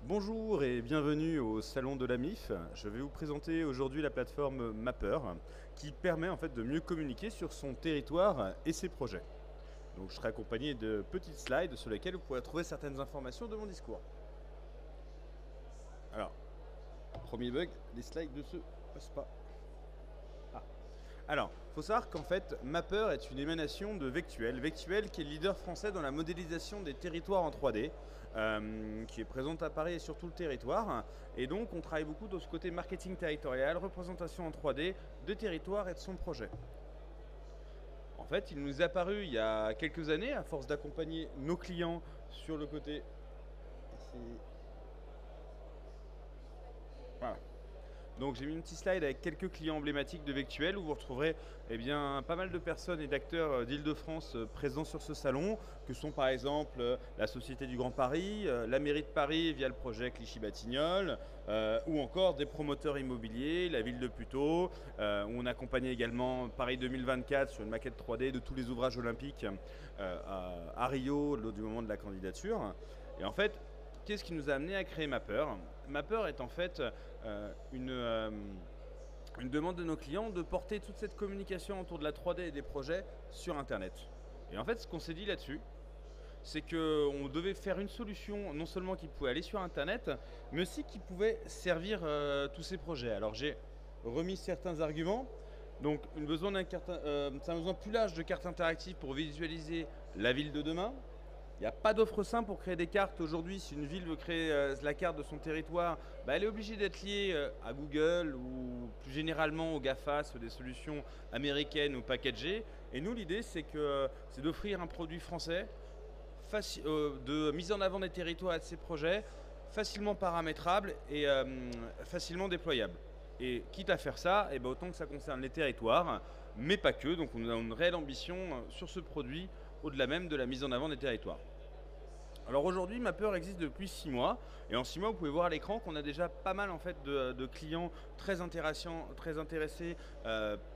Bonjour et bienvenue au salon de la MIF. Je vais vous présenter aujourd'hui la plateforme Mapper qui permet en fait de mieux communiquer sur son territoire et ses projets. Donc je serai accompagné de petites slides sur lesquelles vous pourrez trouver certaines informations de mon discours. Alors, premier bug, les slides ne se passent pas. Alors, il faut savoir qu'en fait, Mapper est une émanation de Vectuel. Vectuel qui est le leader français dans la modélisation des territoires en 3D, qui est présente à Paris et sur tout le territoire. Et donc, on travaille beaucoup dans ce côté marketing territorial, représentation en 3D de territoire et de son projet. En fait, il nous est apparu il y a quelques années, à force d'accompagner nos clients sur le côté... Voilà. Donc j'ai mis une petite slide avec quelques clients emblématiques de Vectuel où vous retrouverez pas mal de personnes et d'acteurs d'Île-de-France présents sur ce salon, que sont par exemple la Société du Grand Paris, la mairie de Paris via le projet Clichy-Batignolles, ou encore des promoteurs immobiliers, la ville de Puteaux, où on accompagnait également Paris 2024 sur une maquette 3D de tous les ouvrages olympiques à Rio lors du moment de la candidature. Et en fait, qu'est-ce qui nous a amené à créer Mapper? Mapper est en fait une demande de nos clients de porter toute cette communication autour de la 3D et des projets sur Internet. Et en fait, ce qu'on s'est dit là-dessus, c'est qu'on devait faire une solution non seulement qui pouvait aller sur Internet, mais aussi qui pouvait servir tous ces projets. Alors j'ai remis certains arguments. Donc c'est un besoin plus large de cartes interactives pour visualiser la ville de demain. Il n'y a pas d'offre simple pour créer des cartes aujourd'hui. Si une ville veut créer la carte de son territoire, elle est obligée d'être liée à Google ou plus généralement aux GAFA, sur des solutions américaines ou packagées. Et nous, l'idée, c'est d'offrir un produit français de mise en avant des territoires et de ses projets, facilement paramétrable et facilement déployable. Et quitte à faire ça, autant que ça concerne les territoires, mais pas que. Donc on a une réelle ambition sur ce produit, au-delà même de la mise en avant des territoires. Alors aujourd'hui, Mapper existe depuis 6 mois, et en 6 mois, vous pouvez voir à l'écran qu'on a déjà pas mal en fait de clients très intéressés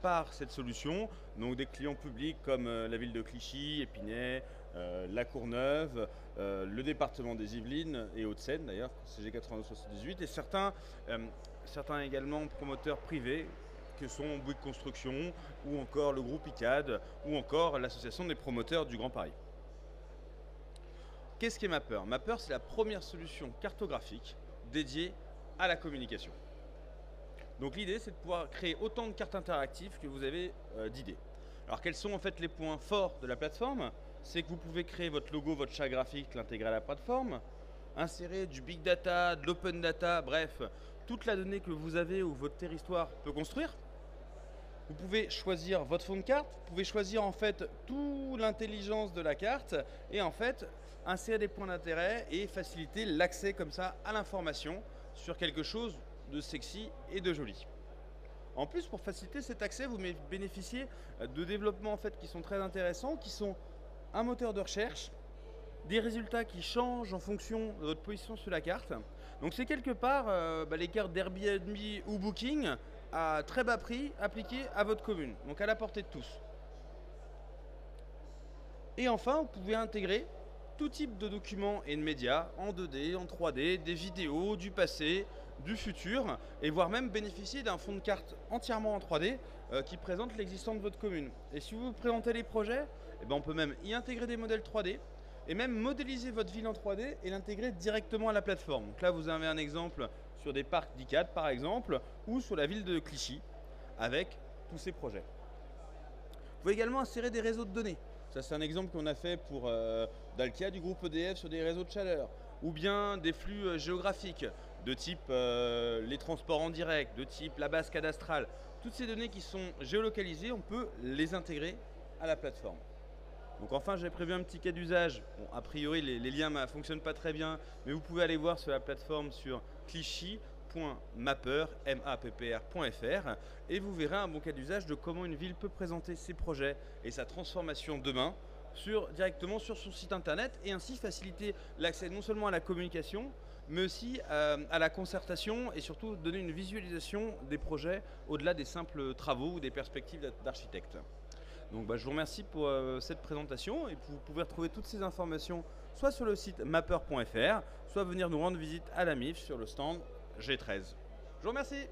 par cette solution. Donc des clients publics comme la ville de Clichy, Épinay, La Courneuve, le département des Yvelines et Hauts-de-Seine d'ailleurs, CG 9278, et certains également promoteurs privés que sont Bouygues Construction ou encore le groupe ICAD ou encore l'association des promoteurs du Grand Paris. Qu'est-ce qu'est Mapper? Mapper, c'est la première solution cartographique dédiée à la communication. Donc l'idée, c'est de pouvoir créer autant de cartes interactives que vous avez d'idées. Alors quels sont en fait les points forts de la plateforme? C'est que vous pouvez créer votre logo, votre charte graphique, l'intégrer à la plateforme, insérer du big data, de l'open data, bref, toute la donnée que vous avez ou votre territoire peut construire. Vous pouvez choisir votre fond de carte, vous pouvez choisir en fait toute l'intelligence de la carte et en fait insérer des points d'intérêt et faciliter l'accès comme ça à l'information sur quelque chose de sexy et de joli. En plus, pour faciliter cet accès, vous bénéficiez de développements en fait qui sont très intéressants, qui sont un moteur de recherche, des résultats qui changent en fonction de votre position sur la carte. Donc c'est quelque part les cartes d'Airbnb ou Booking à très bas prix appliquées à votre commune, donc à la portée de tous. Et enfin, vous pouvez intégrer tout type de documents et de médias en 2D, en 3D, des vidéos, du passé, du futur, et voire même bénéficier d'un fond de carte entièrement en 3D qui présente l'existence de votre commune. Et si vous présentez les projets, on peut même y intégrer des modèles 3D et même modéliser votre ville en 3D et l'intégrer directement à la plateforme. Donc là, vous avez un exemple sur des parcs d'ICAD par exemple, ou sur la ville de Clichy, avec tous ces projets. Vous pouvez également insérer des réseaux de données. Ça, c'est un exemple qu'on a fait pour Dalkia du groupe EDF sur des réseaux de chaleur, ou bien des flux géographiques de type les transports en direct, de type la base cadastrale. Toutes ces données qui sont géolocalisées, on peut les intégrer à la plateforme. Donc enfin, j'ai prévu un petit cas d'usage. Bon, a priori, les liens ne fonctionnent pas très bien, mais vous pouvez aller voir sur la plateforme sur clichy.mapper.fr et vous verrez un bon cas d'usage de comment une ville peut présenter ses projets et sa transformation demain directement sur son site internet et ainsi faciliter l'accès non seulement à la communication, mais aussi à la concertation et surtout donner une visualisation des projets au-delà des simples travaux ou des perspectives d'architecte. Donc bah, je vous remercie pour cette présentation et vous pouvez retrouver toutes ces informations soit sur le site mapper.fr, soit venir nous rendre visite à la MIF sur le stand G13. Je vous remercie.